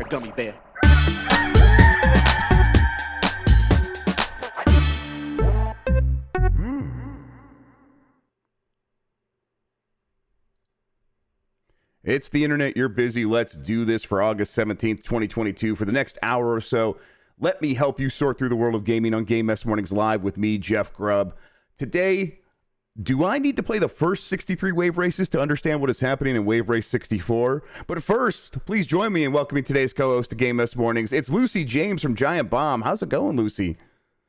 gummy bear. It's the internet. You're busy. Let's do this for August 17th, 2022. For the next hour or so, let me help you sort through the world of gaming on Game Mess Mornings Live with me, Jeff Grubb. Today, do I need to play the first 63 wave races to understand what is happening in Wave Race 64? But first, please join me in welcoming today's co-host to Game Mess Mornings. It's Lucy James from Giant Bomb. How's it going, Lucy?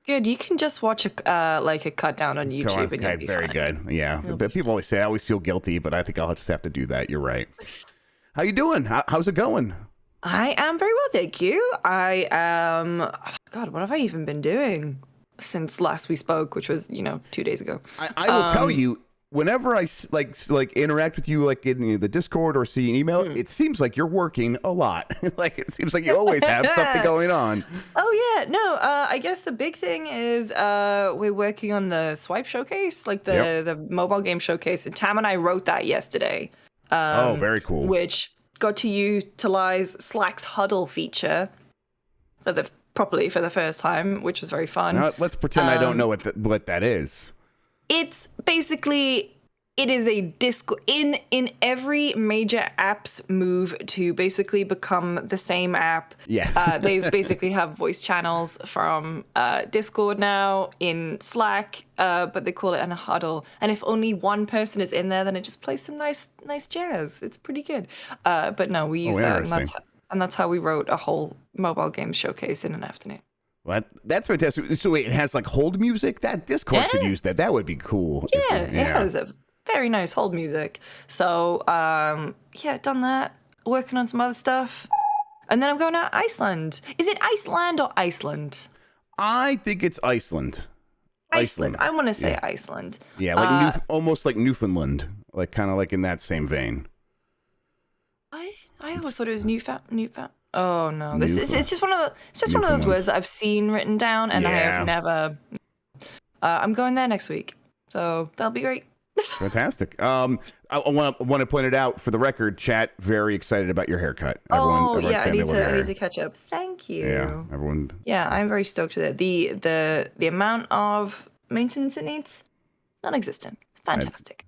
Good. You can just watch a cut down on YouTube and you'll be very fine. Good. Yeah, but people always say I always feel guilty, but I think I'll just have to do that. You're right. How you doing? How's it going? I am very well, thank you. I am. God, what have I even been doing since last we spoke, which was 2 days ago? I will tell you. Whenever I like interact with you, like in the Discord or see an email, it seems like you're working a lot. Like it seems like you always have something going on. Oh yeah, no. I guess the big thing is we're working on the Swipe showcase, like the mobile game showcase. And Tam and I wrote that yesterday. Oh, very cool. Which got to utilize Slack's huddle feature properly for the first time, which was very fun. Now, let's pretend I don't know what that is. It's basically, it is a Discord in every major app's move to basically become the same app. Yeah. They basically have voice channels from Discord now in Slack, but they call it a huddle. And if only one person is in there, then it just plays some nice jazz. It's pretty good. But no, we use that, and that's how we wrote a whole mobile game showcase in an afternoon. Well, that's fantastic. So wait, it has like hold music? That Discord could use that. That would be cool. Yeah, it has a very nice hold music. So, done that. Working on some other stuff. And then I'm going to Iceland. Is it Iceland or Iceland? I think it's Iceland. Iceland. I want to say Iceland. Yeah, like almost like Newfoundland. Like kind of like in that same vein. I always thought it was Newfoundland. Oh no! It's just one of those words that I've seen written down, and I have never. I'm going there next week, so that'll be great. Fantastic. I want to point it out for the record. Chat very excited about your haircut. Everyone I need to catch up. Thank you. Yeah, everyone. Yeah, I'm very stoked with it. The amount of maintenance it needs, non-existent. Fantastic.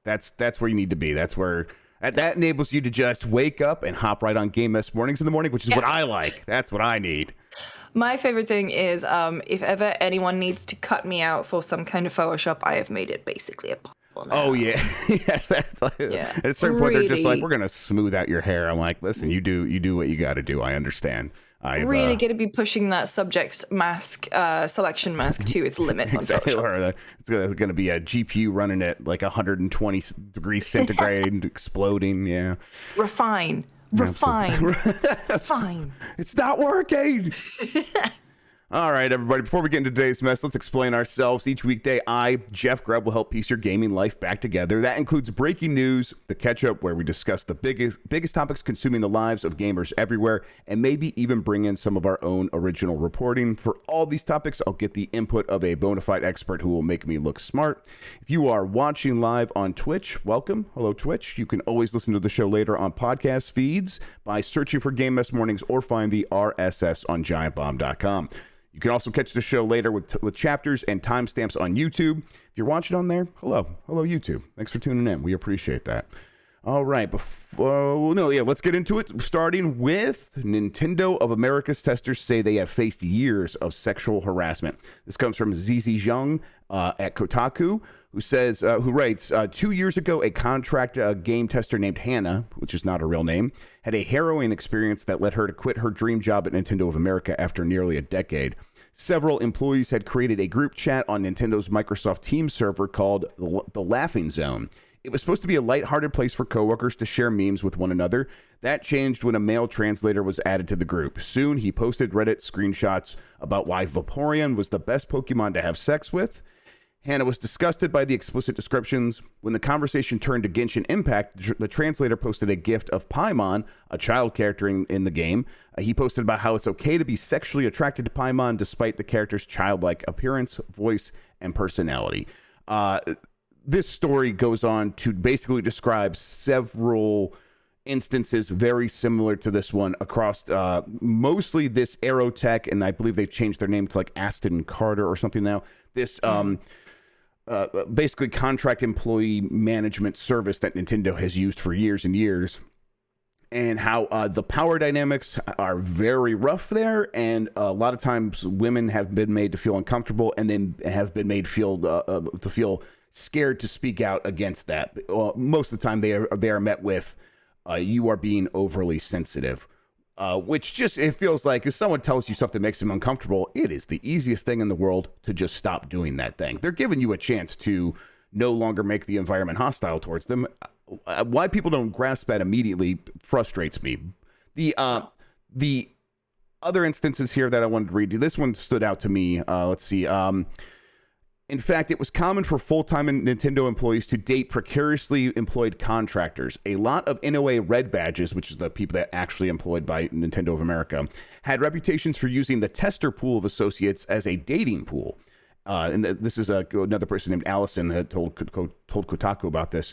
That's where you need to be. That's where. That enables you to just wake up and hop right on Game Mess Mornings in the morning, which is what I like. That's what I need. My favorite thing is if ever anyone needs to cut me out for some kind of Photoshop, I have made it basically impossible now. Oh, yeah. Yes. That's like, at a certain point, they're just like, we're going to smooth out your hair. I'm like, listen, you do what you got to do. I understand. Really going to be pushing that subject mask, selection mask to its limits exactly, on Photoshop. It's going to be a GPU running at like 120 degrees centigrade, exploding. Yeah. Refine. Fine. It's not working. All right, everybody, before we get into today's mess, let's explain ourselves. Each weekday, I, Jeff Grubb, will help piece your gaming life back together. That includes breaking news, the catch-up, where we discuss the biggest topics consuming the lives of gamers everywhere, and maybe even bring in some of our own original reporting. For all these topics, I'll get the input of a bona fide expert who will make me look smart. If you are watching live on Twitch, welcome. Hello, Twitch. You can always listen to the show later on podcast feeds by searching for Game Mess Mornings or find the RSS on giantbomb.com. You can also catch the show later with chapters and timestamps on YouTube. If you're watching on there, hello YouTube. Thanks for tuning in. We appreciate that. All right, let's get into it. Starting with Nintendo of America's testers say they have faced years of sexual harassment. This comes from Zizi Zhang at Kotaku, who writes, 2 years ago, a contract game tester named Hannah, which is not a real name, had a harrowing experience that led her to quit her dream job at Nintendo of America after nearly a decade. Several employees had created a group chat on Nintendo's Microsoft Teams server called the Laughing Zone. It was supposed to be a lighthearted place for coworkers to share memes with one another. That changed when a male translator was added to the group. Soon, he posted Reddit screenshots about why Vaporeon was the best Pokemon to have sex with. Hannah was disgusted by the explicit descriptions. When the conversation turned to Genshin Impact, the translator posted a gift of Paimon, a child character in the game. He posted about how it's okay to be sexually attracted to Paimon despite the character's childlike appearance, voice, and personality. This story goes on to basically describe several instances very similar to this one across mostly this Aerotech, and I believe they've changed their name to like Aston Carter or something now. This basically contract employee management service that Nintendo has used for years and years, and how the power dynamics are very rough there, and a lot of times women have been made to feel uncomfortable, and then have been made to feel scared to speak out against that. Most of the time, they are met with, "You are being overly sensitive," which just, it feels like if someone tells you something makes them uncomfortable, it is the easiest thing in the world to just stop doing that thing. They're giving you a chance to no longer make the environment hostile towards them. Why people don't grasp that immediately frustrates me. The other instances here that I wanted to read, this one stood out to me. Let's see. In fact, it was common for full-time Nintendo employees to date precariously employed contractors. A lot of NOA red badges, which is the people that actually employed by Nintendo of America, had reputations for using the tester pool of associates as a dating pool. And this is another person named Allison that told Kotaku about this.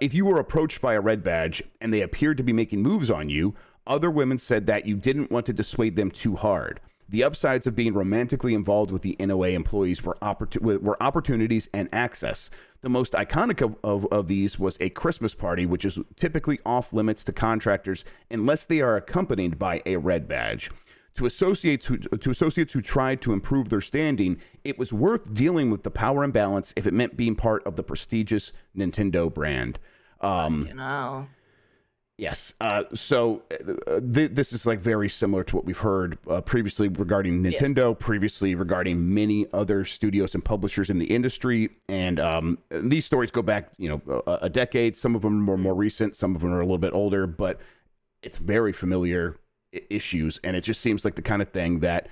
If you were approached by a red badge and they appeared to be making moves on you, other women said that you didn't want to dissuade them too hard. The upsides of being romantically involved with the NOA employees were opportunities and access. The most iconic of these was a Christmas party, which is typically off limits to contractors unless they are accompanied by a red badge. To associates who tried to improve their standing, it was worth dealing with the power imbalance if it meant being part of the prestigious Nintendo brand. Yes. So this is like very similar to what we've heard previously regarding Nintendo, previously regarding many other studios and publishers in the industry. And these stories go back, a decade. Some of them are more recent. Some of them are a little bit older, but it's very familiar issues. And it just seems like the kind of thing that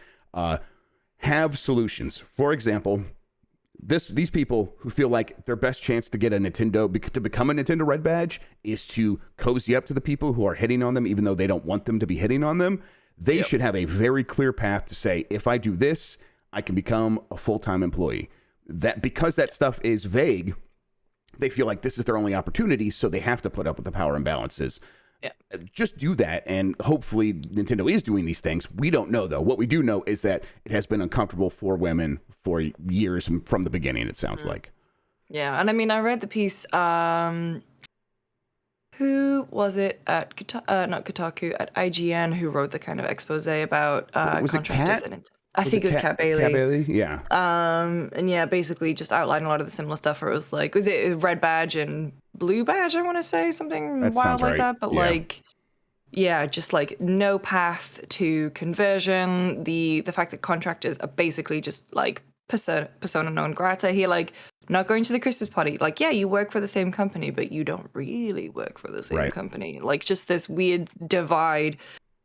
have solutions. For example, these people who feel like their best chance to get to become a Nintendo Red Badge is to cozy up to the people who are hitting on them, even though they don't want them to be hitting on them. They should have a very clear path to say, if I do this, I can become a full-time employee. That because that stuff is vague, they feel like this is their only opportunity, so they have to put up with the power imbalances. Yeah. Just do that, and hopefully Nintendo is doing these things. We don't know, though. What we do know is that it has been uncomfortable for women for years from the beginning, it sounds like. Yeah, and I mean, I read the piece, who was it at, not Kotaku, at IGN, who wrote the kind of expose about contractors in it? I think it was Kat Bailey. Kat Bailey, yeah. And yeah, basically just outlined a lot of the similar stuff where it was like, was it red badge and blue badge, I want to say, something that wild like that, but just like no path to conversion. The fact that contractors are basically just like persona non grata here, like not going to the Christmas party. Like, yeah, you work for the same company, but you don't really work for the same company. Like just this weird divide.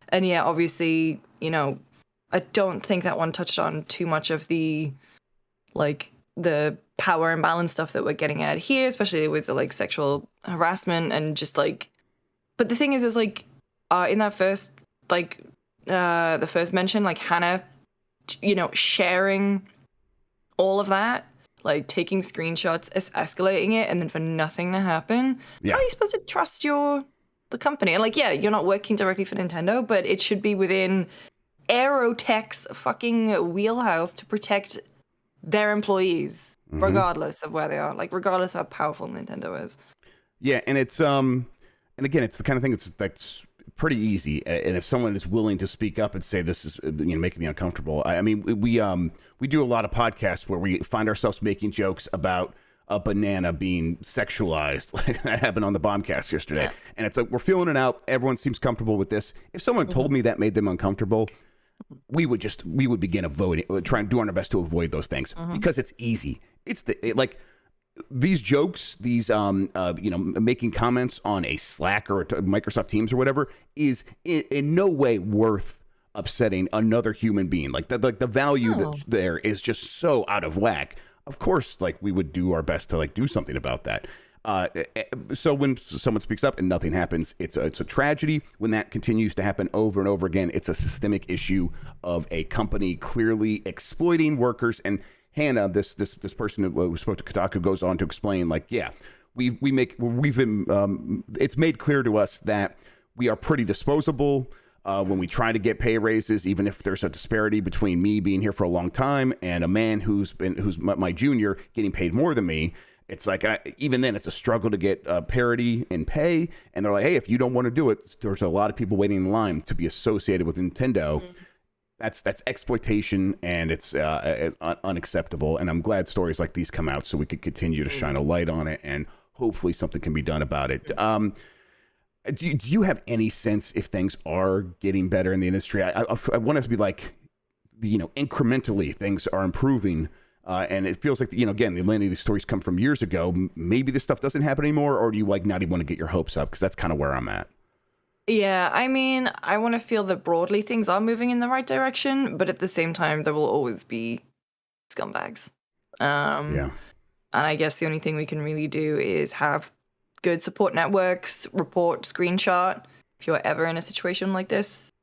And yeah, obviously, I don't think that one touched on too much of the power imbalance stuff that we're getting at here, especially with the sexual harassment and just but the thing is in that first the first mention, Hannah, sharing all of that, taking screenshots, escalating it, and then for nothing to happen. How are you supposed to trust the company? And you're not working directly for Nintendo, but it should be within Aerotech's fucking wheelhouse to protect their employees, regardless of where they are, regardless of how powerful Nintendo is. Yeah, and it's and again, it's the kind of thing that's pretty easy. And if someone is willing to speak up and say this is making me uncomfortable, I mean, we do a lot of podcasts where we find ourselves making jokes about a banana being sexualized, like that happened on the Bombcast yesterday. And it's we're feeling it out. Everyone seems comfortable with this. If someone told me that made them uncomfortable, we would begin trying to do our best to avoid those things because it's easy. It's these jokes, these making comments on a Slack or a Microsoft Teams or whatever is in no way worth upsetting another human being. The value that there is just so out of whack. Of course, we would do our best to do something about that. So when someone speaks up and nothing happens, it's a tragedy. When that continues to happen over and over again, it's a systemic issue of a company clearly exploiting workers. And Hannah, this person who spoke to Kotaku, goes on to explain, we've been it's made clear to us that we are pretty disposable when we try to get pay raises, even if there's a disparity between me being here for a long time and a man who's my junior getting paid more than me. It's like, even then, it's a struggle to get parity in pay. And they're like, hey, if you don't want to do it, there's a lot of people waiting in line to be associated with Nintendo. That's exploitation, and it's unacceptable. And I'm glad stories like these come out so we could continue to shine a light on it, and hopefully something can be done about it. Do you have any sense if things are getting better in the industry? I want us to be like, incrementally things are improving. And it feels like, again, the many of these stories come from years ago. Maybe this stuff doesn't happen anymore, or do you not even want to get your hopes up? Because that's kind of where I'm at. Yeah, I mean, I want to feel that broadly things are moving in the right direction, but at the same time, there will always be scumbags. Yeah. And I guess the only thing we can really do is have good support networks, report, screenshot. If you're ever in a situation like this,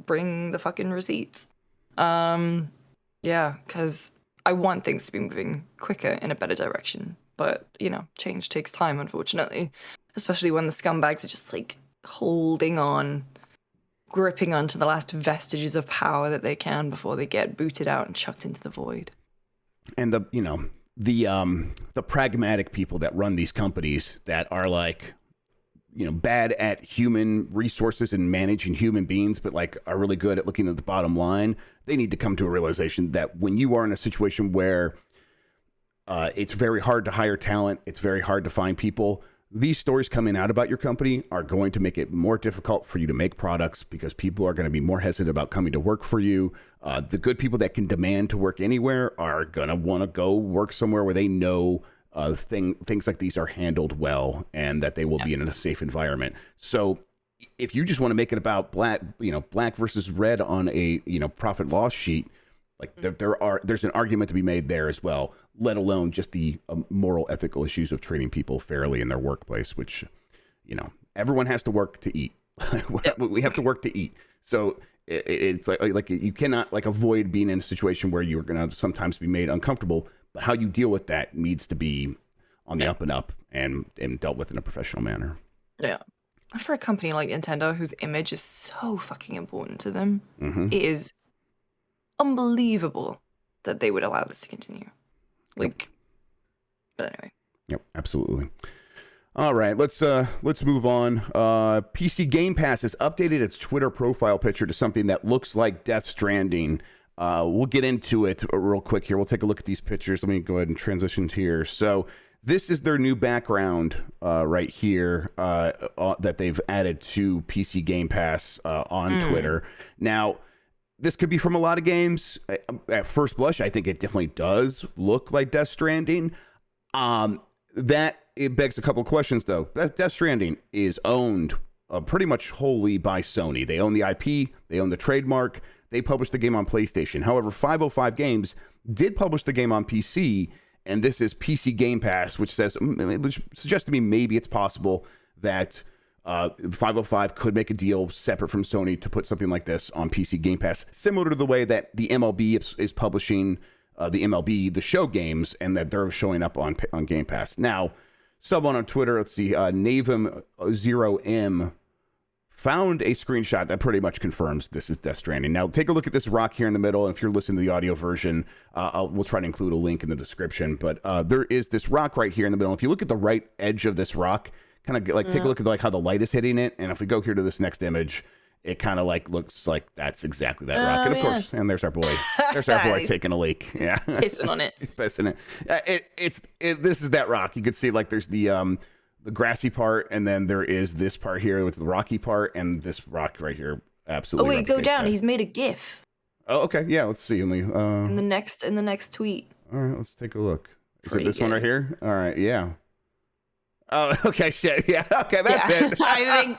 bring the fucking receipts. Yeah, because I want things to be moving quicker in a better direction. But, change takes time, unfortunately. Especially when the scumbags are just, holding on, gripping onto the last vestiges of power that they can before they get booted out and chucked into the void. And the pragmatic people that run these companies that are bad at human resources and managing human beings, but are really good at looking at the bottom line, they need to come to a realization that when you are in a situation where it's very hard to hire talent, it's very hard to find people, these stories coming out about your company are going to make it more difficult for you to make products, because people are going to be more hesitant about coming to work for you. The good people that can demand to work anywhere are going to want to go work somewhere where they know things like these are handled well, and that they will be in a safe environment. So if you just want to make it about black versus red on a profit loss sheet, there's an argument to be made there as well, let alone just the moral, ethical issues of treating people fairly in their workplace, which, everyone has to work to eat. We have to work to eat. So it's like you cannot avoid being in a situation where you're going to sometimes be made uncomfortable, but how you deal with that needs to be on the up and up and dealt with in a professional manner. Yeah. For a company like Nintendo, whose image is so fucking important to them, it is unbelievable that they would allow this to continue. But anyway. Yep, absolutely. All right, let's move on. PC Game Pass has updated its Twitter profile picture to something that looks like Death Stranding. We'll get into it real quick here. We'll take a look at these pictures. Let me go ahead and transition here. So this is their new background right here that they've added to PC Game Pass on Twitter. Now, this could be from a lot of games. At first blush, I think it definitely does look like Death Stranding. That it begs a couple of questions, though. Death Stranding is owned pretty much wholly by Sony. They own the IP, they own the trademark. They published the game on PlayStation. However, 505 Games did publish the game on PC, and this is PC Game Pass, which suggests to me maybe it's possible that 505 could make a deal separate from Sony to put something like this on PC Game Pass, similar to the way that the MLB is publishing the MLB, the show games, and that they're showing up on Game Pass. Now, someone on Twitter, let's see, Navim0M found a screenshot that pretty much confirms this is Death Stranding. Now, take a look at this rock here in the middle. And if you're listening to the audio version, we'll try to include a link in the description. But there is this rock right here in the middle. If you look at the right edge of this rock, kind of take a look at how the light is hitting it. And if we go here to this next image, it kind of looks like that's exactly that rock. And of course, and there's our boy. There's our boy taking a leak. Yeah, pissing on it. Pissing it. This is that rock. You could see there's the grassy part, and then there is this part here with the rocky part, and this rock right here. Absolutely. Oh wait, go down. That. He's made a GIF. Oh, okay. Yeah, let's see. In the next tweet. All right, let's take a look. Is it this one right here? All right, yeah. Oh, okay, shit. Yeah, okay, that's it. I think.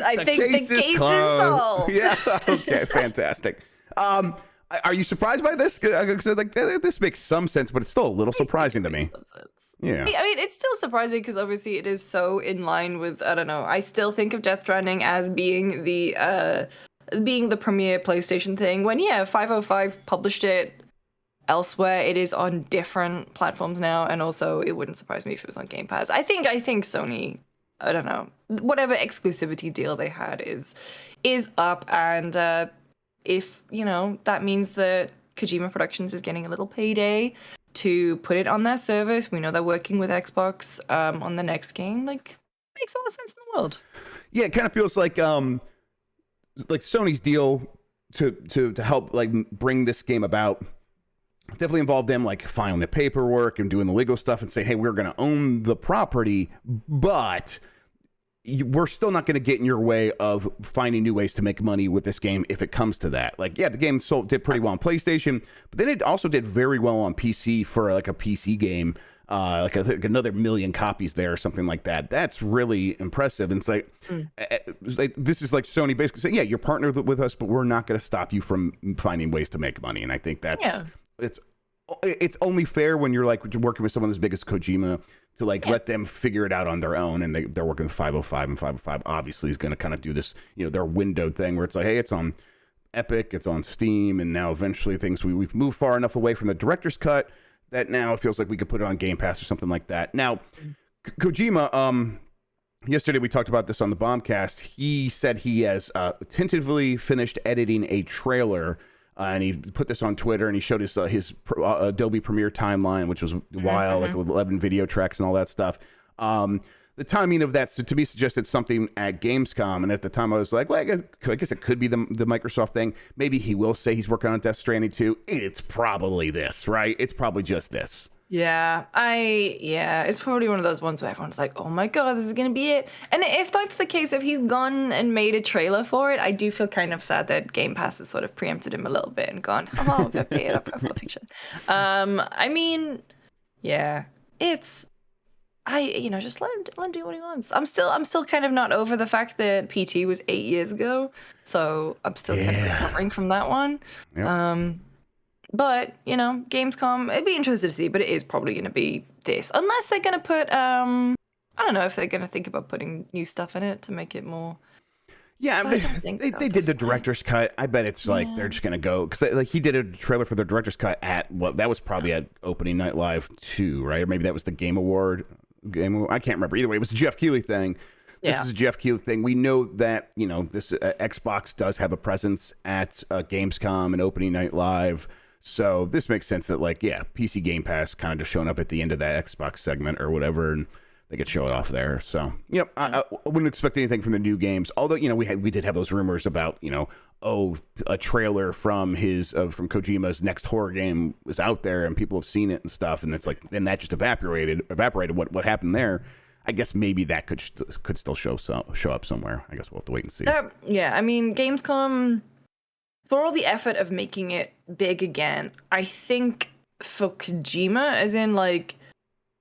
I think the case is solved. Yeah. Okay, fantastic. Are you surprised by this? This makes some sense, but it's still a little surprising to me. Yeah. I mean, it's still surprising because obviously it is so in line with, I don't know, I still think of Death Stranding as being the premier PlayStation thing. When 505 published it elsewhere, it is on different platforms now, and also it wouldn't surprise me if it was on Game Pass. I think Sony I don't know, whatever exclusivity deal they had is up, and if that means that Kojima Productions is getting a little payday to put it on their service. We know they're working with Xbox on the next game. Like, makes all the sense in the world. Yeah, it kind of feels like Sony's deal to help like bring this game about definitely involved them like filing the paperwork and doing the legal stuff and say, hey, we're going to own the property, but we're still not going to get in your way of finding new ways to make money with this game if it comes to that. Like, yeah, the game did pretty well on PlayStation, but then it also did very well on PC for like a PC game. Like another 1 million copies there or something like that. That's really impressive. And it's like this is like Sony basically saying, yeah, you're partnered with us, but we're not going to stop you from finding ways to make money. And I think that's it's only fair when you're like working with someone as big as Kojima to like let them figure it out on their own. And they're working with 505, and 505 obviously is going to kind of do this, their window thing where it's like, hey, it's on Epic, it's on Steam, and now eventually we've moved far enough away from the director's cut that now it feels like we could put it on Game Pass or something like that. Now, Kojima, yesterday we talked about this on the Bombcast. He said he has tentatively finished editing a trailer, and he put this on Twitter, and he showed his Adobe Premiere timeline, which was wild, like with 11 video tracks and all that stuff. The timing of that, to me, suggested something at Gamescom, and at the time I was like, well, I guess it could be the Microsoft thing. Maybe he will say he's working on Death Stranding 2. It's probably this, right? It's probably just this. Yeah, it's probably one of those ones where everyone's like, oh my god, this is gonna be it. And if that's the case, if he's gone and made a trailer for it, I do feel kind of sad that Game Pass has sort of preempted him a little bit and gone, oh, we've updated our profile picture. I mean, yeah, it's just let him do what he wants. I'm still kind of not over the fact that PT was 8 years ago, so I'm still kind of recovering from that one. Yep. But Gamescom, it'd be interesting to see, but it is probably going to be this, unless they're going to put I don't know if they're going to think about putting new stuff in it to make it more. Yeah, they did the director's cut. I bet it's like they're just gonna go because like he did a trailer for the director's cut at that was probably at Opening Night Live 2, right? Or maybe that was the Game Award. I can't remember. Either way, it was a Jeff Keighley thing. This is a Jeff Keighley thing. We know that this Xbox does have a presence at Gamescom and Opening Night Live. So this makes sense that PC Game Pass kind of just showing up at the end of that Xbox segment or whatever, and they could show it off there. So I wouldn't expect anything from the new games. Although we did have those rumors about a trailer from from Kojima's next horror game was out there and people have seen it and stuff, and it's like then that just evaporated. What happened there? I guess maybe that could still show up somewhere. I guess we'll have to wait and see. I mean, Gamescom, for all the effort of making it big again, I think for Kojima, as in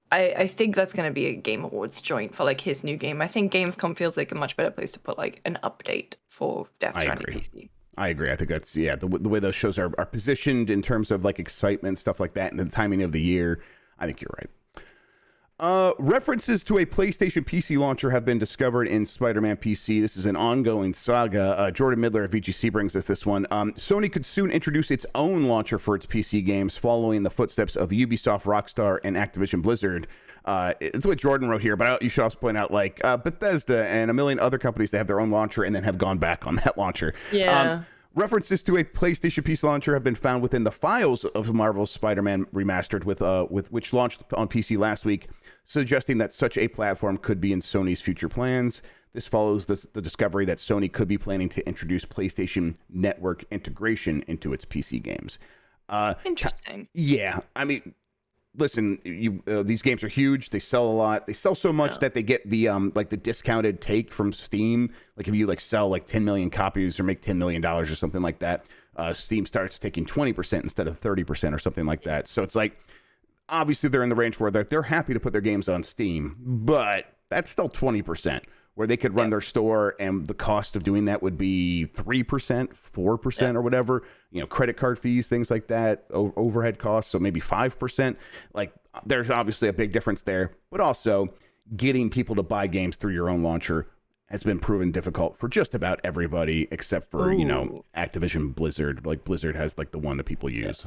I think that's going to be a Game Awards joint for his new game. I think Gamescom feels like a much better place to put an update for Death Stranding PC. I agree. I think that's the way those shows are positioned in terms of excitement, stuff like that, and the timing of the year. I think you're right. References to a PlayStation PC launcher have been discovered in Spider-Man PC. This is an ongoing saga. Jordan Midler of VGC brings us this one. Sony could soon introduce its own launcher for its PC games, following the footsteps of Ubisoft, Rockstar, and Activision Blizzard. It's what Jordan wrote here, but you should also point out Bethesda and a million other companies that have their own launcher and then have gone back on that launcher. Yeah. References to a PlayStation PC launcher have been found within the files of Marvel's Spider-Man Remastered, with which launched on PC last week, suggesting that such a platform could be in Sony's future plans. This follows the discovery that Sony could be planning to introduce PlayStation Network integration into its PC games. Interesting. Yeah, I mean, listen, these games are huge. They sell a lot. They sell so much that they get the the discounted take from Steam. If you sell 10 million copies or make $10 million or something like that, Steam starts taking 20% instead of 30% or something like that. So it's obviously they're in the range where they're happy to put their games on Steam, but that's still 20% where they could run their store, and the cost of doing that would be 3%, 4% or whatever, credit card fees, things like that, overhead costs. So maybe 5%. There's obviously a big difference there, but also getting people to buy games through your own launcher has been proven difficult for just about everybody except for, Activision Blizzard. Blizzard has the one that people use.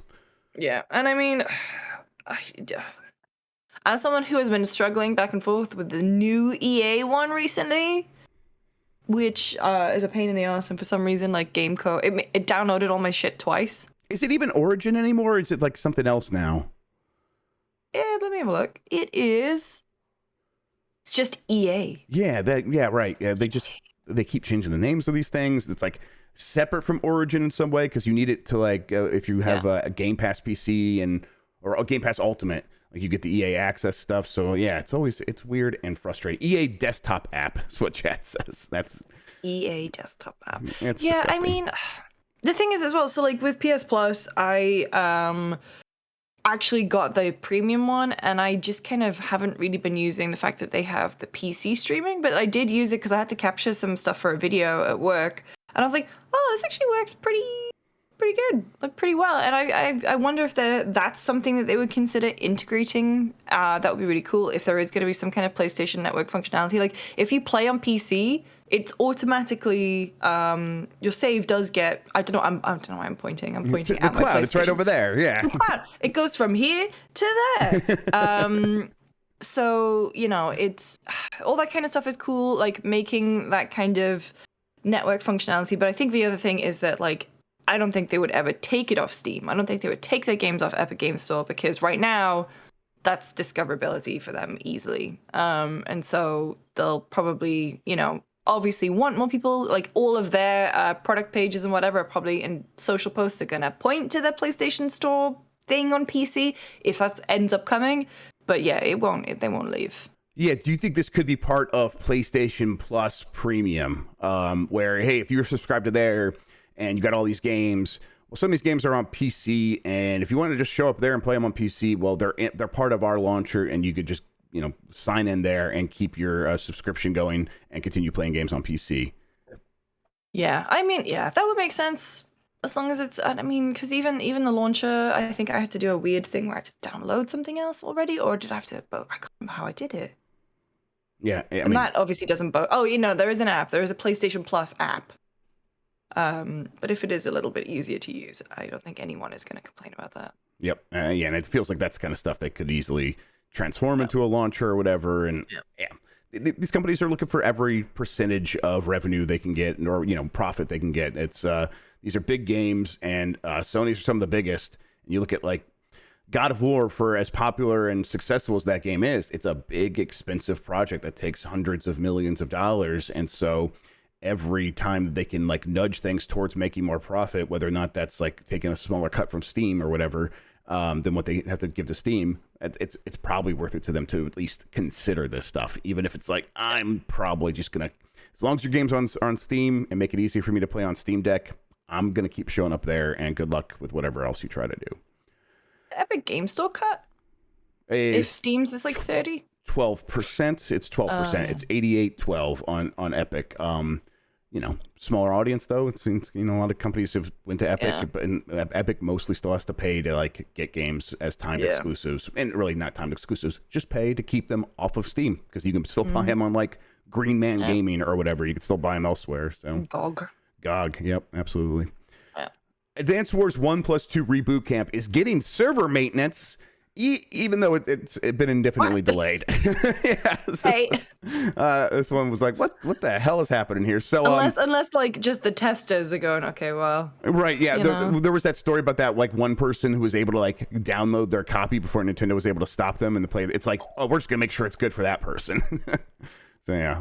Yeah. And I mean, as someone who has been struggling back and forth with the new EA one recently, which is a pain in the ass, and for some reason, like Gameco, it downloaded all my shit twice. Is it even Origin anymore, or is it like something else now? Yeah, let me have a look. It's just EA. Yeah, right. Yeah, they keep changing the names of these things. It's like separate from Origin in some way because you need it to like if you have a Game Pass PC or a Game Pass Ultimate, like you get the EA Access stuff. So yeah, it's weird and frustrating. EA Desktop app is what chat says. That's EA Desktop app. Yeah, disgusting. I mean, the thing is as well. So like with PS Plus, I actually got the premium one, and I just kind of haven't really been using the fact that they have the PC streaming, but I did use it because I had to capture some stuff for a video at work, and I was like, oh, this actually works pretty good, like pretty well. And I wonder if that's something that they would consider integrating. That would be really cool if there is going to be some kind of PlayStation Network functionality. Like if you play on PC, it's automatically your save does get. I don't know why I'm pointing. I'm pointing the at my cloud. PlayStation. It's right over there. Yeah. The cloud. It goes from here to there. So it's all that kind of stuff is cool. Like making that kind of network functionality. But I think the other thing is that like I don't think they would ever take it off Steam. I don't think they would take their games off Epic Games Store because right now that's discoverability for them easily. And so they'll probably, obviously want more people, like all of their product pages and whatever probably in social posts are going to point to the PlayStation Store thing on PC if that ends up coming. But yeah, they won't leave. Yeah, do you think this could be part of PlayStation Plus Premium, where, hey, if you're subscribed to there and you got all these games, well, some of these games are on PC, and if you want to just show up there and play them on PC, well, they're part of our launcher, and you could just sign in there and keep your subscription going and continue playing games on PC. Yeah, I mean, yeah, that would make sense as long as it's. I mean, because even the launcher, I think I had to do a weird thing where I had to download something else already, or did I have to? But I can't remember how I did it. Yeah, and that obviously doesn't. Oh, there is an app. There is a PlayStation Plus app. But if it is a little bit easier to use, I don't think anyone is going to complain about that. Yep. Yeah, and it feels like that's kind of stuff that could easily transform into a launcher or whatever. And these companies are looking for every percentage of revenue they can get or profit they can get. It's these are big games, and Sony's are some of the biggest. And you look at like God of War, for as popular and successful as that game is, it's a big, expensive project that takes hundreds of millions of dollars, and so every time that they can like nudge things towards making more profit, whether or not that's like taking a smaller cut from Steam or whatever, than what they have to give to Steam, it's probably worth it to them to at least consider this stuff, even if it's like, I'm probably just gonna, as long as your game's on Steam and make it easy for me to play on Steam Deck, I'm gonna keep showing up there, and good luck with whatever else you try to do. Epic Game Store cut? If Steam's is like 30? 12%. It's 12%. It's 88.12 on Epic. Smaller audience though. It seems a lot of companies have went to Epic, but Epic mostly still has to pay to like get games as timed exclusives, and really not timed exclusives. Just pay to keep them off of Steam because you can still buy them on like Green Man Gaming or whatever. You can still buy them elsewhere. So GOG. Yep, absolutely. Yeah. Advance Wars 1+2 Reboot Camp is getting server maintenance. Even though it's been indefinitely delayed. This one was like, what the hell is happening here? So unless like just the testers are going, okay, well, right, yeah. There was that story about that like one person who was able to like download their copy before Nintendo was able to stop them and play. It's like, oh, we're just gonna make sure it's good for that person. So yeah,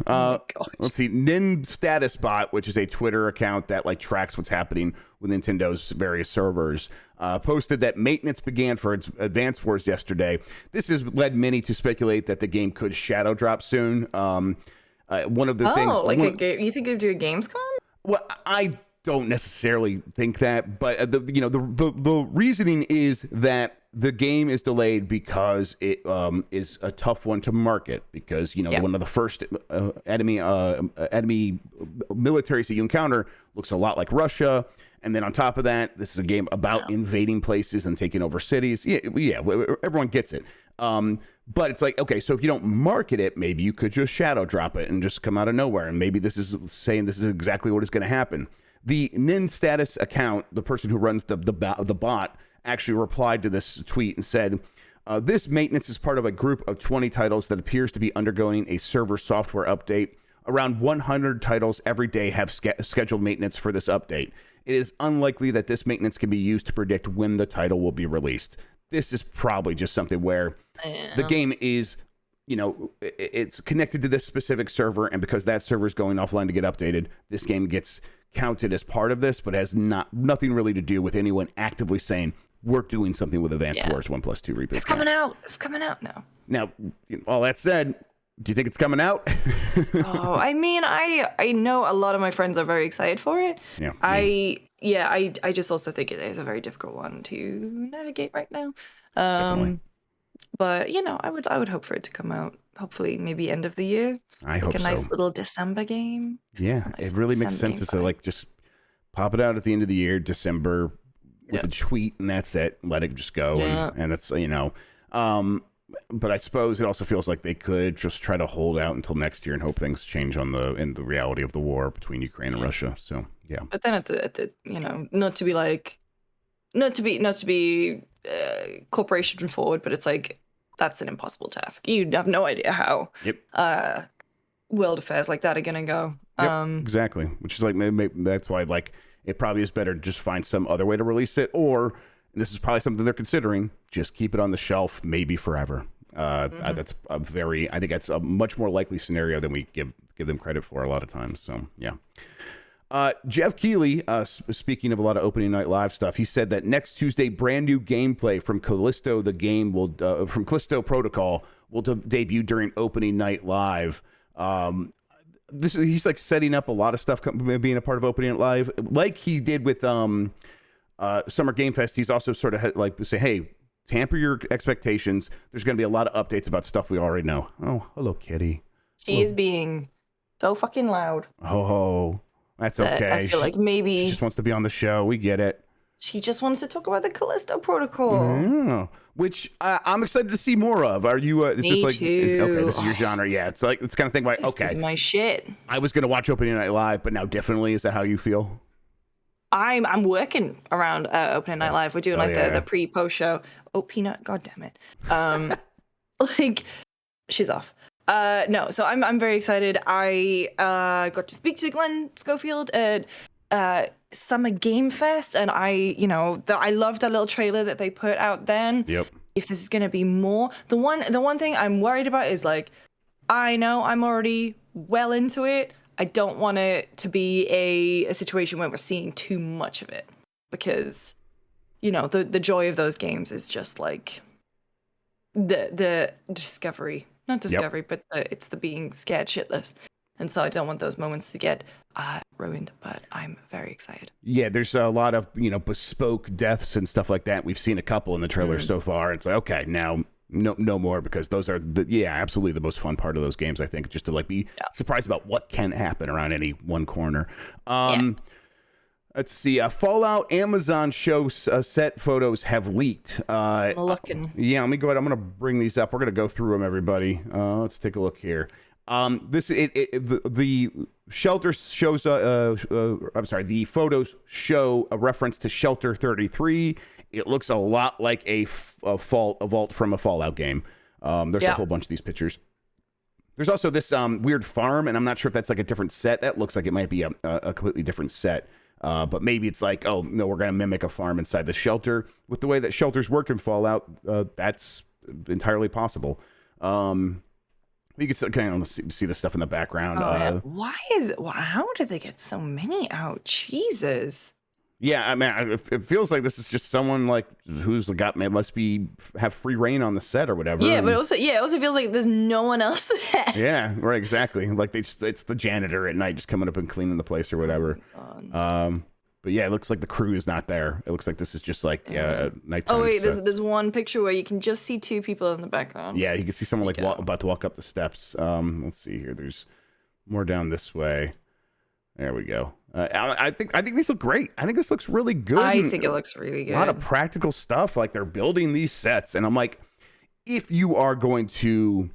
let's see. Nin Status Bot, which is a Twitter account that like tracks what's happening with Nintendo's various servers, posted that maintenance began for its Advance Wars yesterday. This has led many to speculate that the game could shadow drop soon. One of the things, you think they'd do a Gamescom? Well, I don't necessarily think that, but the reasoning is that the game is delayed because it is a tough one to market because one of the first enemy militaries that you encounter looks a lot like Russia, and then on top of that, this is a game about invading places and taking over cities. Yeah, everyone gets it. But it's like, okay, so if you don't market it, maybe you could just shadow drop it and just come out of nowhere, and maybe this is saying this is exactly what is going to happen. The Nin Status account, the person who runs the bot, actually replied to this tweet and said, This maintenance is part of a group of 20 titles that appears to be undergoing a server software update. Around 100 titles every day have scheduled maintenance for this update. It is unlikely that this maintenance can be used to predict when the title will be released. This is probably just something where the game is, it's connected to this specific server, and because that server is going offline to get updated, this game gets counted as part of this, but has nothing really to do with anyone actively saying, we're doing something with Advanced Wars 1+2 Reboot. It's coming out. It's coming out now. Now, all that said, do you think it's coming out? Oh, I mean, I know a lot of my friends are very excited for it. Yeah. I just also think it is a very difficult one to navigate right now. Definitely. But I would hope for it to come out. Hopefully, maybe end of the year. I hope so. A nice little December game. Yeah, it really makes sense to just pop it out at the end of the year, December, with a tweet, and that's it. Let it just go, and that's but I suppose it also feels like they could just try to hold out until next year and hope things change in the reality of the war between Ukraine and Russia. So yeah. But then at the not to be corporation forward, but it's like that's an impossible task. You have no idea how world affairs like that are gonna go. Exactly, which is like maybe that's why it probably is better to just find some other way to release it, or and this is probably something they're considering, just keep it on the shelf, maybe forever. That's I think that's a much more likely scenario than we give them credit for a lot of times. So yeah. Jeff Keighley, speaking of a lot of opening night live stuff, he said that next Tuesday, brand new gameplay from Callisto from Callisto Protocol will debut during opening night live. He's like setting up a lot of stuff being a part of opening night live, like he did with Summer Game Fest. He's also sort of like say, hey, tamper your expectations. There's going to be a lot of updates about stuff we already know. Oh, hello, kitty. She is being so fucking loud. Oh, that's okay. I feel like maybe she just wants to be on the show. We get it. She just wants to talk about the Callisto Protocol. Yeah. Which I'm excited to see more of. Are you? Is Me this like? too. Okay, this is your genre. Yeah, it's like it's kind of thing. Like, okay, this is my shit. I was gonna watch Opening Night Live, but now definitely, is that how you feel? I'm working around Opening Night Live. We're doing the pre-post show. Oh, Peanut, god damn it. Like she's off. No, so I'm very excited. I got to speak to Glenn Schofield at Summer Game Fest, and I loved that little trailer that they put out then. Yep. If this is gonna be more, the one thing I'm worried about is like, I know I'm already well into it. I don't want it to be a situation where we're seeing too much of it, because the joy of those games is just like the discovery. Not discovery, but it's the being scared shitless. And so I don't want those moments to get ruined, but I'm very excited. Yeah, there's a lot of, bespoke deaths and stuff like that. We've seen a couple in the trailer so far. It's like, okay, now no more, because those are absolutely the most fun part of those games, I think, just to like be surprised about what can happen around any one corner. Let's see. Fallout Amazon show set photos have leaked. Looking. Yeah, let me go ahead. I'm going to bring these up. We're going to go through them, everybody. Let's take a look here. The shelter shows. I'm sorry. The photos show a reference to Shelter 33. It looks a lot like a vault from a Fallout game. There's a whole bunch of these pictures. There's also this weird farm, and I'm not sure if that's like a different set. That looks like it might be a completely different set. But maybe it's like, oh, no, we're going to mimic a farm inside the shelter. With the way that shelters work in Fallout, that's entirely possible. You can kind of see the stuff in the background. How did they get so many out? Jesus. Yeah, I mean, it feels like this is just someone like who's have free reign on the set or whatever. Yeah, but it also feels like there's no one else there. Yeah, right, exactly. Like it's the janitor at night just coming up and cleaning the place or whatever. But yeah, it looks like the crew is not there. It looks like this is just like nighttime. Oh wait, there's one picture where you can just see two people in the background. Yeah, you can see someone about to walk up the steps. Let's see here. There's more down this way. There we go. I think these look great. I think this looks really good. I think it looks really good. A lot of practical stuff. Like they're building these sets, and I'm like, if you are going to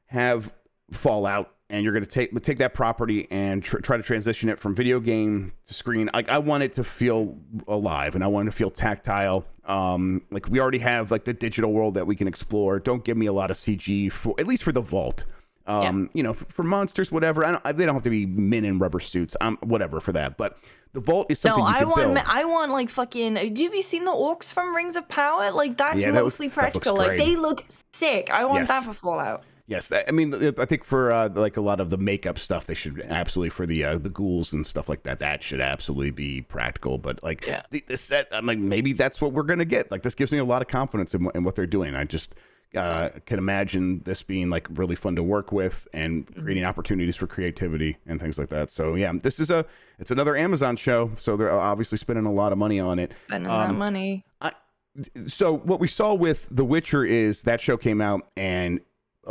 have Fallout and you're going to take that property and try to transition it from video game to screen, I want it to feel alive and I want it to feel tactile. Like we already have like the digital world that we can explore. Don't give me a lot of CG for at least for the vault. You know, for monsters, whatever. They don't have to be men in rubber suits. Whatever for that. But the vault is something you can build. I want like fucking. Have you seen the orcs from Rings of Power? Like that's Yeah, mostly practical. Like they look sick. I want that for Fallout. Yes, I mean, I think for like a lot of the makeup stuff, they should absolutely for the ghouls and stuff like that. That should absolutely be practical. But like the set, I'm like, maybe that's what we're gonna get. Like this gives me a lot of confidence in what they're doing. I just can imagine this being like really fun to work with and creating opportunities for creativity and things like that. So yeah, this is it's another Amazon show. So they're obviously spending a lot of money on it. Spending that money. So what we saw with The Witcher is that show came out and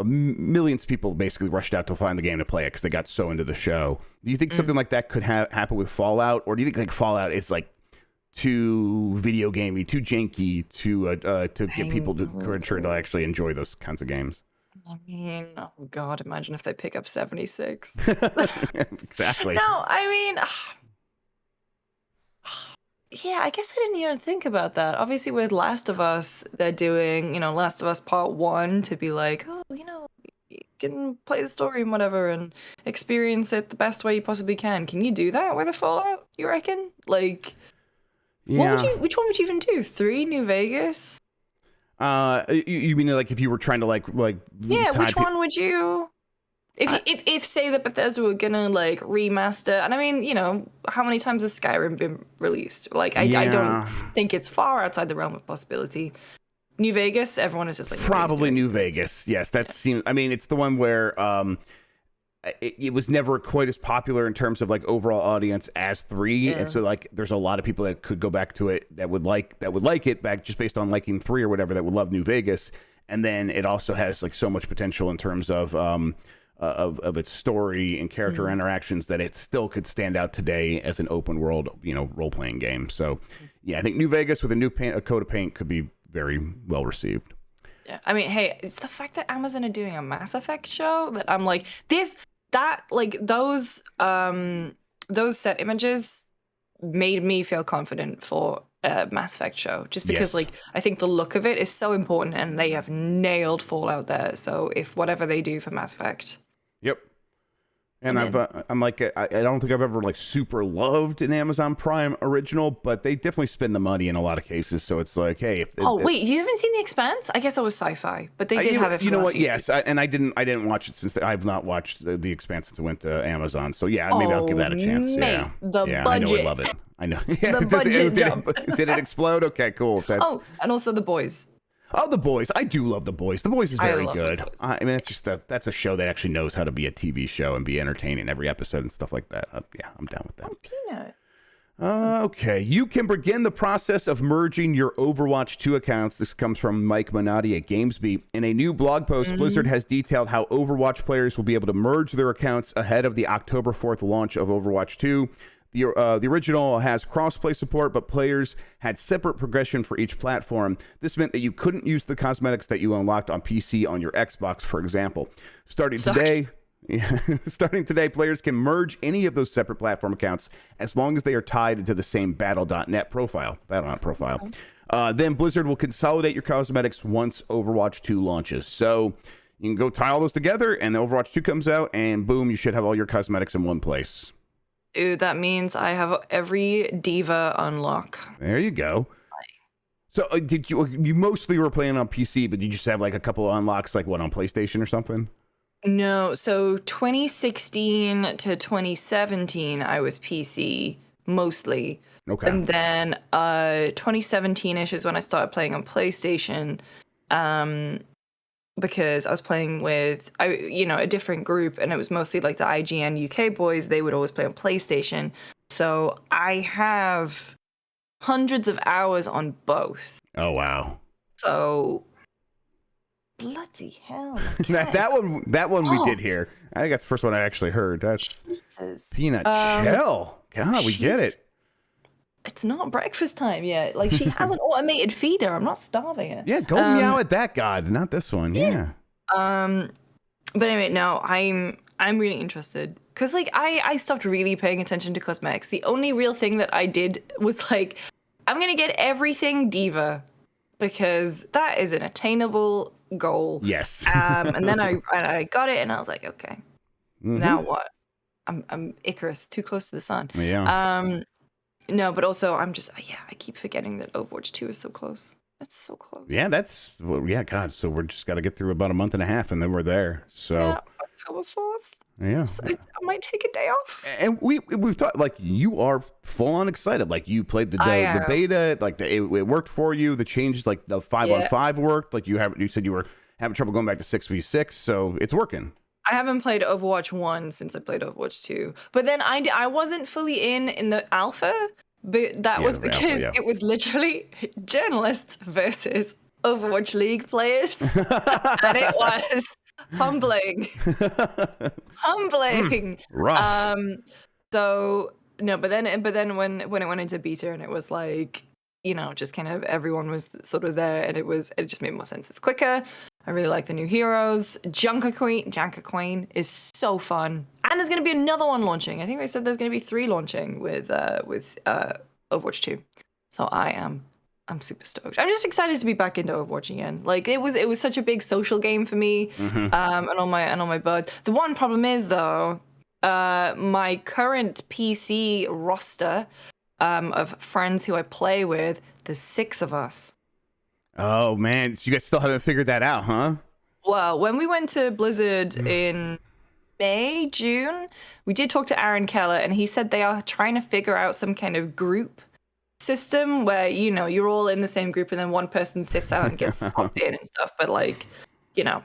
millions of people basically rushed out to find the game to play it because they got so into the show. Do you think something like that could happen with Fallout, or do you think like Fallout is like too video gamey, too janky to get people to actually enjoy those kinds of games? I mean, oh god, imagine if they pick up 76. Exactly. No, I mean, yeah, I guess I didn't even think about that. Obviously, with Last of Us, they're doing, Last of Us Part 1 to be like, oh, you can play the story and whatever and experience it the best way you possibly can. Can you do that with a Fallout, you reckon? Like, which one would you even do? 3, New Vegas? You mean like if you were trying to like yeah, which one would you... If say that Bethesda were gonna like remaster, and I mean, how many times has Skyrim been released? Like, I don't think it's far outside the realm of possibility. New Vegas, everyone is just like probably New Vegas. Yes, that seems. I mean, it's the one where it was never quite as popular in terms of like overall audience as 3, and so like there's a lot of people that could go back to it that would like it back just based on liking 3 or whatever that would love New Vegas, and then it also has like so much potential in terms of its story and character interactions that it still could stand out today as an open world, role-playing game. So yeah, I think New Vegas with a coat of paint could be very well received. Yeah, I mean, hey, it's the fact that Amazon are doing a Mass Effect show that I'm like, those set images made me feel confident for a Mass Effect show, just because like I think the look of it is so important and they have nailed Fallout there. So if whatever they do for Mass Effect. Yep. And I'm like, I don't think I've ever like super loved an Amazon Prime original, but they definitely spend the money in a lot of cases. So it's like, hey, wait, you haven't seen The Expanse? I guess that was sci-fi, but they did have it. You know what? Yes, I didn't watch it since I've not watched The Expanse since it went to Amazon. So yeah, maybe I'll give that a chance. Mate, budget. I know I love it. I know. The budget jump. Did it explode? Okay, cool. And also The Boys. Oh, The Boys. I do love The Boys. The Boys is very good. I mean, it's just that's a show that actually knows how to be a TV show and be entertaining every episode and stuff like that. Yeah, I'm down with that. Peanut. Okay. You can begin the process of merging your Overwatch 2 accounts. This comes from Mike Minotti at GamesBeat. In a new blog post, Blizzard has detailed how Overwatch players will be able to merge their accounts ahead of the October 4th launch of Overwatch 2. The original has cross-play support, but players had separate progression for each platform. This meant that you couldn't use the cosmetics that you unlocked on PC on your Xbox, for example. Starting today, players can merge any of those separate platform accounts as long as they are tied into the same Battle.net profile. Then Blizzard will consolidate your cosmetics once Overwatch 2 launches. So you can go tie all those together, and Overwatch 2 comes out, and boom, you should have all your cosmetics in one place. Dude, that means I have every diva unlock. There you go. So did you mostly were playing on PC, but you just have like a couple of unlocks, like what, on PlayStation or something? No, so 2016 to 2017, I was PC mostly. Okay. And then 2017-ish is when I started playing on PlayStation. Because I was playing with, a different group, and it was mostly like the IGN UK boys. They would always play on PlayStation. So I have hundreds of hours on both. Oh, wow. So, bloody hell. that one we did hear. I think that's the first one I actually heard. That's Jesus. Peanut Shell. God, we get it. It's not breakfast time yet. Like, she has an automated feeder. I'm not starving her. Yeah, go meow at that god, not this one. Yeah. But anyway, no, I'm really interested because like I stopped really paying attention to cosmetics. The only real thing that I did was like, I'm gonna get everything diva because that is an attainable goal. Yes. And then I got it, and I was like, okay, now what? I'm Icarus, too close to the sun. Yeah. No, but also I keep forgetting that Overwatch 2 is so close. It's so close. Yeah, God. So we're just got to get through about a month and a half, and then we're there. So yeah, October 4th. Yeah. So I might take a day off. And we've talked, like, you are full on excited. Like, you played the beta, like it worked for you. The changes, like the 5-on-5 worked. Like you said you were having trouble going back to 6v6, so it's working. I haven't played Overwatch 1 since I played Overwatch 2. But then I wasn't fully in the alpha, but that was because it was literally journalists versus Overwatch League players. And it was humbling. Rough. So no, but then when it went into beta and it was like, you know, just kind of everyone was sort of there, and it just made more sense. It's quicker. I really like the new heroes. Junker Queen is so fun. And there's going to be another one launching. I think they said there's going to be 3 launching with Overwatch 2. So I'm super stoked. I'm just excited to be back into Overwatch again. Like it was such a big social game for me, and all my buds. The one problem is though, my current PC roster of friends who I play with, there's 6 of us. Oh man, so you guys still haven't figured that out, huh? Well, when we went to Blizzard in May, June, we did talk to Aaron Keller, and he said they are trying to figure out some kind of group system where, you know, you're all in the same group and then one person sits out and gets swapped in and stuff. But like, you know,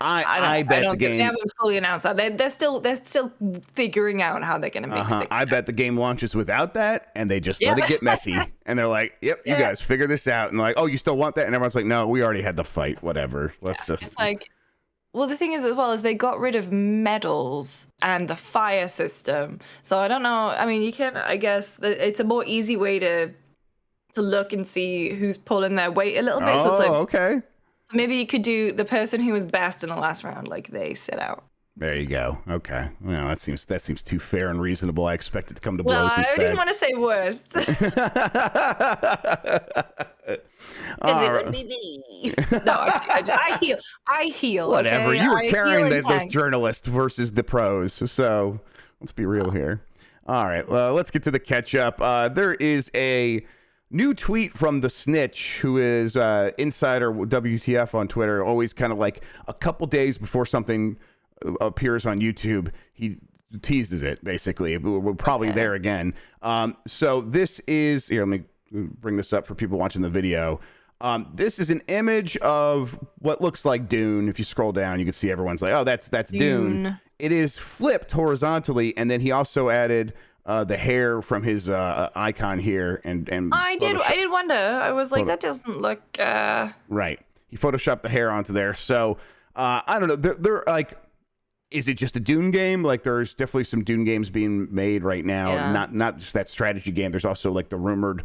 I bet the game. They haven't fully announced that. They're still figuring out how they're going to make 6. I bet the game launches without that, and they just let it get messy. And they're like, "Yep, you guys figure this out." And they're like, "Oh, you still want that?" And everyone's like, "No, we already had the fight. Whatever. Let's just." It's like, well, the thing is as well is they got rid of medals and the fire system. So I don't know. I mean, you can. I guess it's a more easy way to look and see who's pulling their weight a little bit. So it's like, okay. Maybe you could do the person who was best in the last round, like they sit out. There you go. Okay. Well, that seems too fair and reasonable. I expect it to come to blows instead. I didn't want to say worst. Because it would be me. No, I heal. Whatever. Okay? You were carrying this journalist versus the pros. So let's be real here. All right. Well, let's get to the catch up. There is a new tweet from the Snitch, who is Insider WTF on Twitter, always kind of like a couple days before something appears on YouTube, he teases it, basically. We're probably there again. So this is, here, let me bring this up for people watching the video. This is an image of what looks like Dune. If you scroll down, you can see everyone's like, oh, that's Dune. It is flipped horizontally, and then he also added the hair from his icon here, and I did wonder. I was like, that doesn't look right. He photoshopped the hair onto there. So I don't know. They're like, is it just a Dune game? Like, there's definitely some Dune games being made right now. Yeah. Not just that strategy game. There's also like the rumored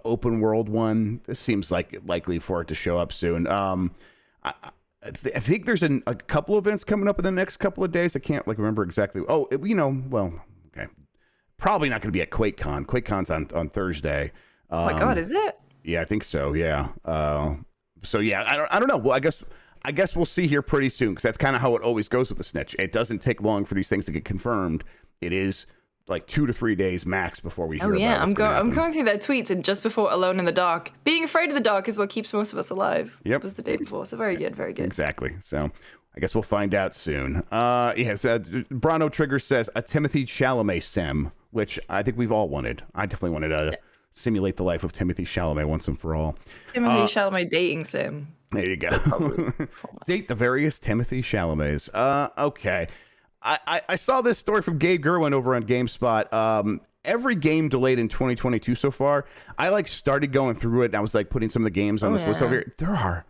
open world one. This seems like likely for it to show up soon. I think there's a couple events coming up in the next couple of days. I can't remember exactly. Oh, okay. Probably not going to be at QuakeCon. QuakeCon's on Thursday. Oh my God, is it? Yeah, I think so. Yeah. So yeah, I don't know. Well, I guess we'll see here pretty soon, because that's kind of how it always goes with the Snitch. It doesn't take long for these things to get confirmed. It is like 2 to 3 days max before we hear. Oh yeah, I'm going through their tweets, and just before Alone in the Dark, being afraid of the dark is what keeps most of us alive. Yep. It was the day before, so very good, very good. Exactly. So I guess we'll find out soon. Yes, Brano Trigger says a Timothy Chalamet sim, which I think we've all wanted. I definitely wanted to simulate the life of Timothy Chalamet once and for all. Timothy Chalamet dating sim. There you go. Date the various Timothy Chalamets. Okay. I saw this story from Gabe Gerwin over on GameSpot. Every game delayed in 2022 so far. I started going through it, and I was putting some of the games on this list over here. There are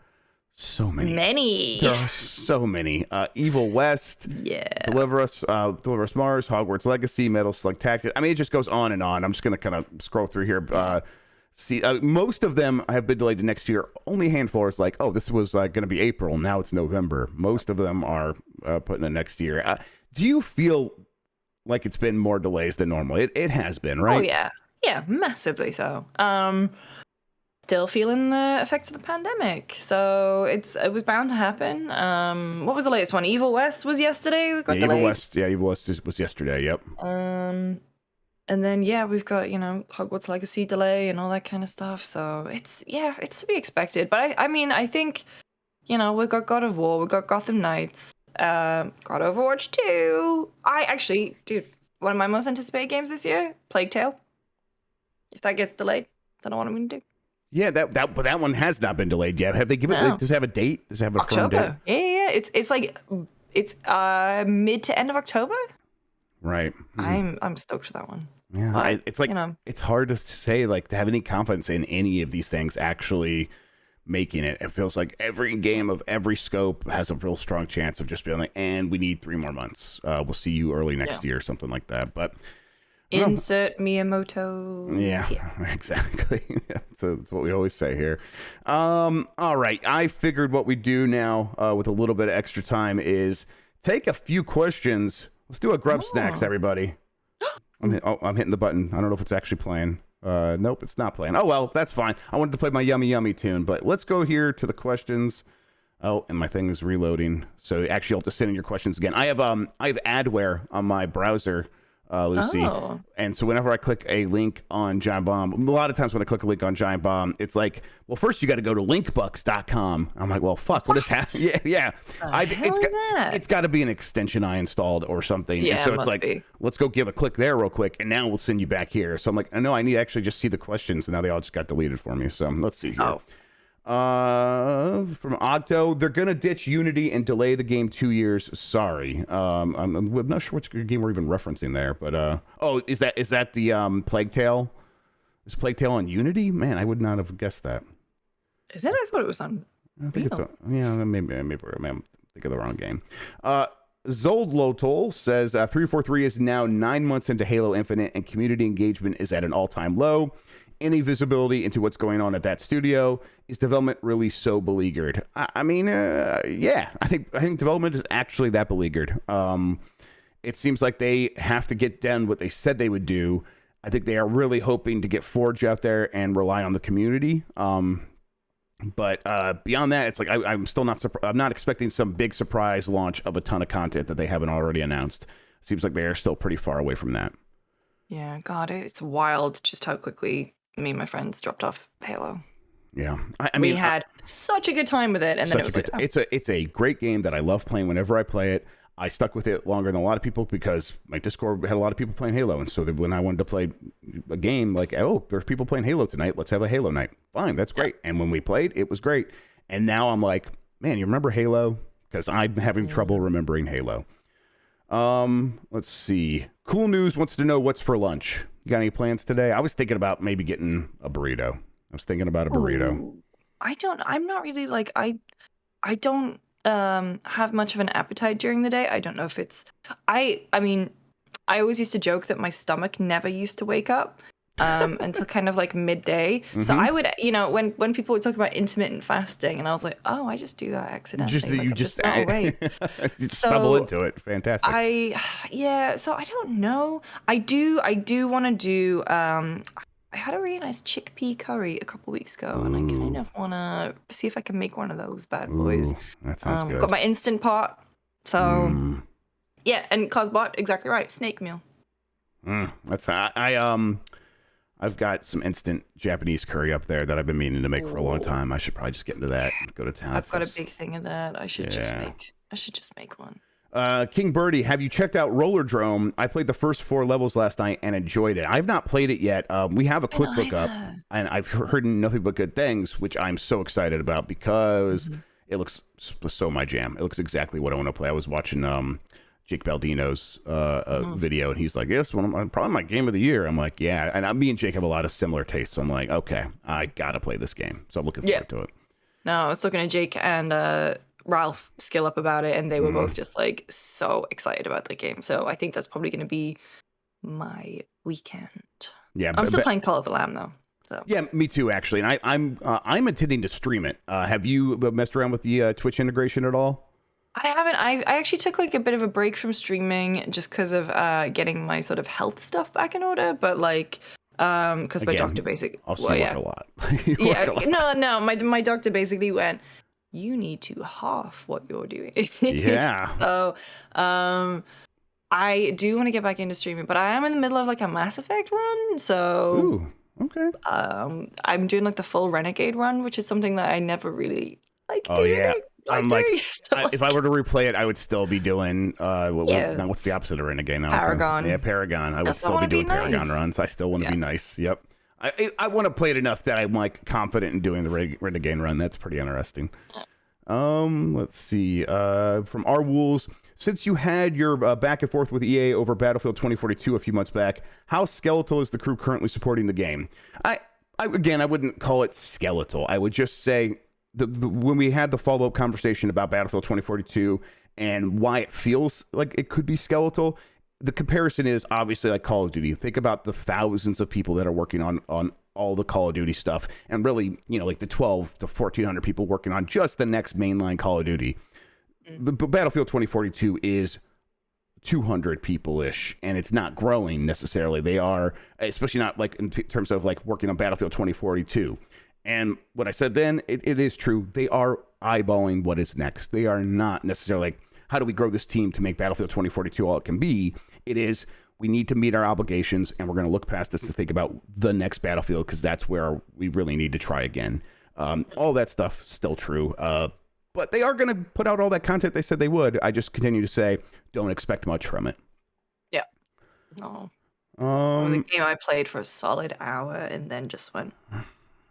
so many. There are so many. Evil West. Yeah. Deliver Us Mars, Hogwarts Legacy, Metal Slug Tactics. I mean, it just goes on and on. I'm just going to kind of scroll through here. See, most of them have been delayed to next year. Only a handful is oh, this was going to be April. Now it's November. Most of them are put in the next year. Do you feel like it's been more delays than normal? It has been, right? Oh, yeah. Yeah, massively so. still feeling the effects of the pandemic. So it was bound to happen. What was the latest one? Evil West was yesterday. We got delayed. Evil West was yesterday. Yep. And then we've got Hogwarts Legacy delay and all that kind of stuff. So it's to be expected. But I think we've got God of War, we've got Gotham Knights, got Overwatch 2. Dude, one of my most anticipated games this year, Plague Tale. If that gets delayed, I don't know what I'm gonna do. Yeah, but that one has not been delayed yet. Have they given? No. Does it have a date? Does it have a firm date? Yeah. It's like mid to end of October. Right. I'm stoked for that one. Yeah, it's like it's hard to say to have any confidence in any of these things actually making it. It feels like every game of every scope has a real strong chance of just being like, and we need 3 more months. We'll see you early next year, something like that. But insert Miyamoto. Yeah, exactly. That's what we always say here. All right, I figured what we do now with a little bit of extra time is take a few questions. Let's do a GrubbSnax, everybody. I'm hitting the button. I don't know if it's actually playing. Nope, it's not playing. Oh, well, that's fine. I wanted to play my Yummy Yummy tune, but let's go here to the questions. Oh, and my thing is reloading. So actually, I'll have to send in your questions again. I have adware on my browser, Lucy. Oh. And so whenever I click a link on giantbomb, a lot of times when I click a link on giantbomb, it's like, well, first you got to go to linkbucks.com. I'm like, well, fuck, what is happening? Yeah. It's got to be an extension I installed or something. Yeah, and so it it's must like, be. let's go give a click there real quick, and now we'll send you back here. So I'm like, no, I need to actually just see the questions, and now they all just got deleted for me. So let's see here. Oh. From Octo, they're gonna ditch Unity and delay the game 2 years. Sorry. I'm not sure which game we're even referencing there, but is that the Plague Tale? Is Plague Tale on Unity? Man, I would not have guessed that. Is it? I thought it was on. I think maybe I'm thinking of the wrong game. Zoldlotol says 343 is now 9 months into Halo Infinite, and community engagement is at an all-time low. Any visibility into what's going on at that studio? Is development really so beleaguered? I think development is actually that beleaguered. It seems like they have to get done what they said they would do. I think they are really hoping to get Forge out there and rely on the community. But beyond that, it's like I'm still not. I'm not expecting some big surprise launch of a ton of content that they haven't already announced. Seems like they are still pretty far away from that. Yeah, God, it's wild just how quickly me and my friends dropped off Halo. Yeah, we had such a good time with it, and then it was like, it's a great game that I love playing whenever I play it. I stuck with it longer than a lot of people because my Discord had a lot of people playing Halo, and so when I wanted to play a game, like, oh, there's people playing Halo tonight, let's have a Halo night. Fine, that's great. And when we played, it was great. And now I'm like, man, you remember Halo? Because I'm having trouble remembering Halo. Let's see. Cool News wants to know what's for lunch. You got any plans today? I was thinking about maybe getting a burrito. I was thinking about a burrito. Ooh, I'm not really like, I don't have much of an appetite during the day. I don't know if it's, I mean, I always used to joke that my stomach never used to wake up until kind of like midday. Mm-hmm. So I would, when people would talk about intermittent fasting, and I was like, oh, I just do that accidentally. You just stumble into it. Fantastic. So I don't know. I do want to do, I had a really nice chickpea curry a couple weeks ago, and I kind of want to see if I can make one of those bad boys. That sounds good. Got my Instant Pot. So, yeah, and Cosbot, exactly right. Snake meal. I've got some instant Japanese curry up there that I've been meaning to make for a long time. I should probably just get into that and go to town. I've got a big thing of that. I should just make one. King Birdie, have you checked out Roller Drome? I played the first 4 levels last night and enjoyed it. I've not played it yet. We have a quick look up, and I've heard nothing but good things, which I'm so excited about because it looks so my jam. It looks exactly what I want to play. I was watching Jake Baldino's video, and he's like, yes, probably my game of the year. I'm like, yeah. And me and Jake have a lot of similar tastes, so I'm like, okay, I got to play this game. So I'm looking forward to it. No, I was talking to Jake and Ralph Skill Up about it, and they were both just like so excited about the game. So I think that's probably going to be my weekend. Yeah, I'm still playing Call of the Lamb though. So. Yeah, me too, actually. And I'm intending to stream it. Have you messed around with the Twitch integration at all? I haven't. I actually took like a bit of a break from streaming just because of getting my sort of health stuff back in order. But like, Because my Again, doctor basically, also well, you yeah, work a lot. You work a lot. no, my doctor basically went, you need to half what you're doing. Yeah. So, I do want to get back into streaming, but I am in the middle of like a Mass Effect run, so Ooh, okay. I'm doing like the full Renegade run, which is something that I never really like Oh doing. yeah. I'm like, So, if I were to replay it, I would still be doing Yeah. what's the opposite of Renegade now? Paragon. Yeah, Paragon. I would Yes, I still be wanna be doing Paragon nice. runs. I still want to be nice. Yep. I want to play it enough that I'm like confident in doing the Renegade run. That's pretty interesting. Let's see. From our Wools, since you had your back and forth with EA over Battlefield 2042 a few months back, how skeletal is the crew currently supporting the game? I wouldn't call it skeletal. I would just say when we had the follow-up conversation about Battlefield 2042 and why it feels like it could be skeletal, the comparison is obviously like Call of Duty. Think about the thousands of people that are working on all the Call of Duty stuff, and really, like the 12 to 1,400 people working on just the next mainline Call of Duty. The Battlefield 2042 is 200 people-ish, and it's not growing necessarily. They are, especially not like in terms of like working on Battlefield 2042. And what I said then, it is true. They are eyeballing what is next. They are not necessarily like, how do we grow this team to make Battlefield 2042 all it can be? It is, we need to meet our obligations, and we're going to look past this to think about the next Battlefield, because that's where we really need to try again. All that stuff still true. But they are going to put out all that content they said they would. I just continue to say, don't expect much from it. Yeah. No. The game I played for a solid hour and then just went.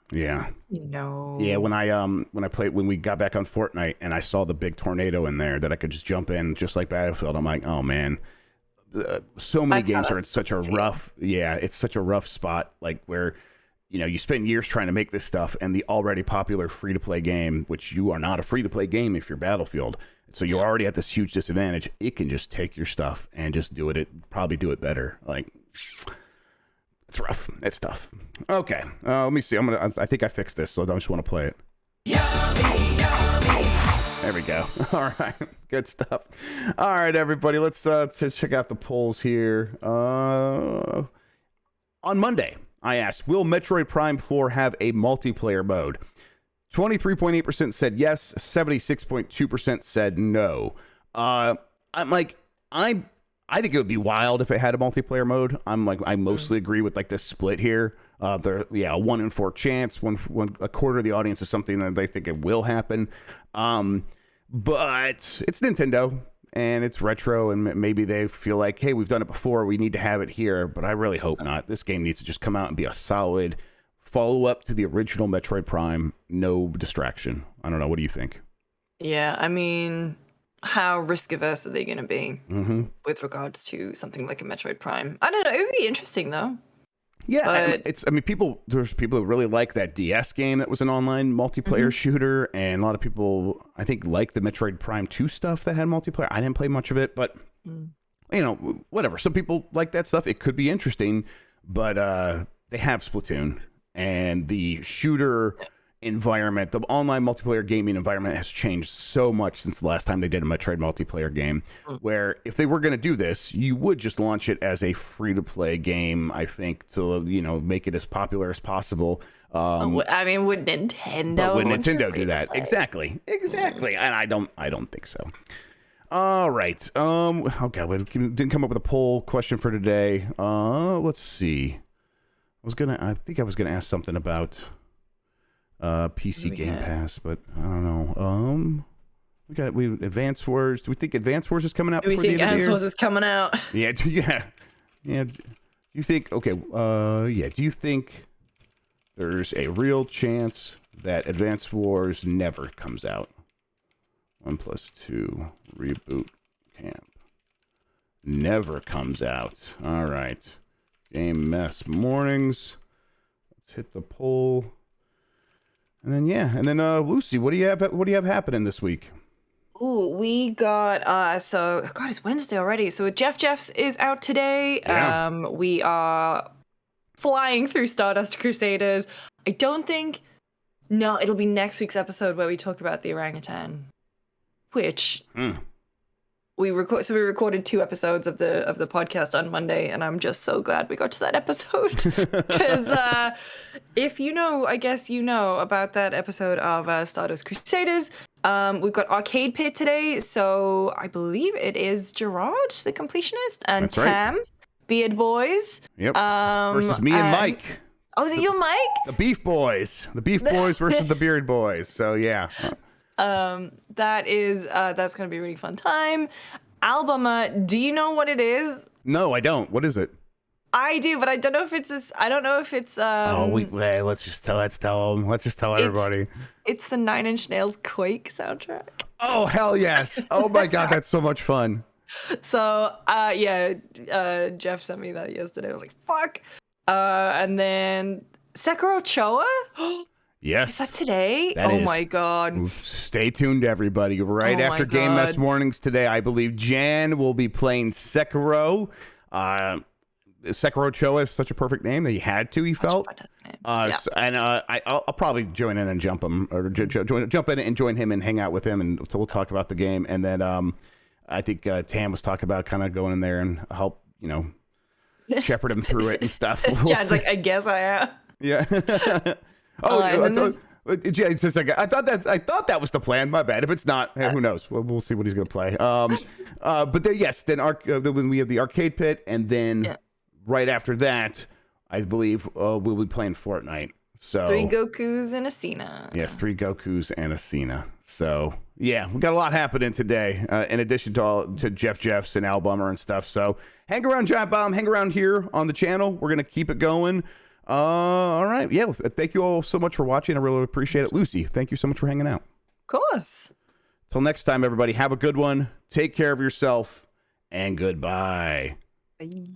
Yeah. No. Yeah, when we got back on Fortnite and I saw the big tornado in there that I could just jump in just like Battlefield, I'm like, oh man. So many games are in such a rough, it's such a rough spot, like where you spend years trying to make this stuff, and the already popular free-to-play game, which you are not a free-to-play game if you're Battlefield, so you're already at this huge disadvantage. It can just take your stuff and just probably do it better. Like, it's rough. It's tough. Okay, let me see. I think I fixed this, so I just want to play it. There we go. All right, good stuff. All right, everybody, let's check out the polls here. On Monday, I asked, will Metroid Prime 4 have a multiplayer mode? 23.8% said yes, 76.2% said no. I think it would be wild if it had a multiplayer mode. I mostly agree with like this split here. A 1 in 4 chance, a quarter of the audience is something that they think it will happen. But it's Nintendo and it's retro, and maybe they feel like, hey, we've done it before, we need to have it here. But I really hope not. This game needs to just come out and be a solid follow-up to the original Metroid Prime. No distraction. I don't know. What do you think? Yeah, I mean, how risk-averse are they going to be with regards to something like a Metroid Prime? I don't know. It would be interesting, though. Yeah, there's people who really like that DS game that was an online multiplayer shooter, and a lot of people, I think, like the Metroid Prime 2 stuff that had multiplayer. I didn't play much of it, but whatever. Some people like that stuff. It could be interesting, but they have Splatoon, and the shooter environment, the online multiplayer gaming environment has changed so much since the last time they did a Metroid multiplayer game, where if they were going to do this, you would just launch it as a free-to-play game, I think, to make it as popular as possible. I mean, would Nintendo do that? Exactly. And I don't think so. All right. Okay, we didn't come up with a poll question for today. Let's see. I think I was gonna ask something about PC Game Pass, but I don't know. We Advance Wars. Do we think Advance Wars is coming out? Do we think Advance Wars is coming out? Yeah. Do you think? Okay. Do you think there's a real chance that Advance Wars never comes out? 1+2 reboot camp never comes out. All right. Game Mess Mornings. Let's hit the poll. And then Lucy, what do you have happening this week? Ooh, we got God, it's Wednesday already. So Jeff's is out today. Yeah. We are flying through Stardust Crusaders. It'll be next week's episode where we talk about the orangutan. Which we recorded 2 episodes of the podcast on Monday, and I'm just so glad we got to that episode. Because if you know, I guess you know about that episode of Stardust Crusaders. We've got Arcade Pit today, so I believe it is Gerard, the completionist, and That's Tam, right. Beard Boys. Yep. Versus me and Mike. Oh, is it you and Mike? The Beef Boys. The Beef Boys versus the Beard Boys. So yeah. That's gonna be a really fun time. Album, do you know what it is? No, I don't. What is it? I do, but I don't know if it's Let's tell them. Let's just tell everybody. It's the 9 Inch Nails Quake soundtrack. Oh hell yes! Oh my god, that's so much fun. So Jeff sent me that yesterday. I was like, fuck. And then Sekiro Choa. Yes. Is that today? That is. My god. Stay tuned, everybody. Right after Game Mess Mornings today, I believe Jan will be playing Sekiro. Sekiro Choa is such a perfect name that he had to. He felt. I'll probably join in and jump in and join him and hang out with him, and we'll talk about the game. And then I think Tam was talking about kind of going in there and help shepherd him through it and stuff. Jan's like, I guess I am. Yeah. It's just like I thought that was the plan. My bad. If it's not, who knows? We'll see what he's gonna play. But then we have the Arcade Pit, and then right after that, I believe we'll be playing Fortnite. So 3 Gokus and a Cena. Yes, 3 Gokus and a Cena. So yeah, we got a lot happening today. In addition to Jeff's and Al Bummer and stuff. So hang around, Giant Bomb. Hang around here on the channel. We're gonna keep it going. All right. Yeah. Thank you all so much for watching. I really appreciate it. Lucy, thank you so much for hanging out. Of course. Till next time, everybody, have a good one. Take care of yourself, and goodbye. Bye.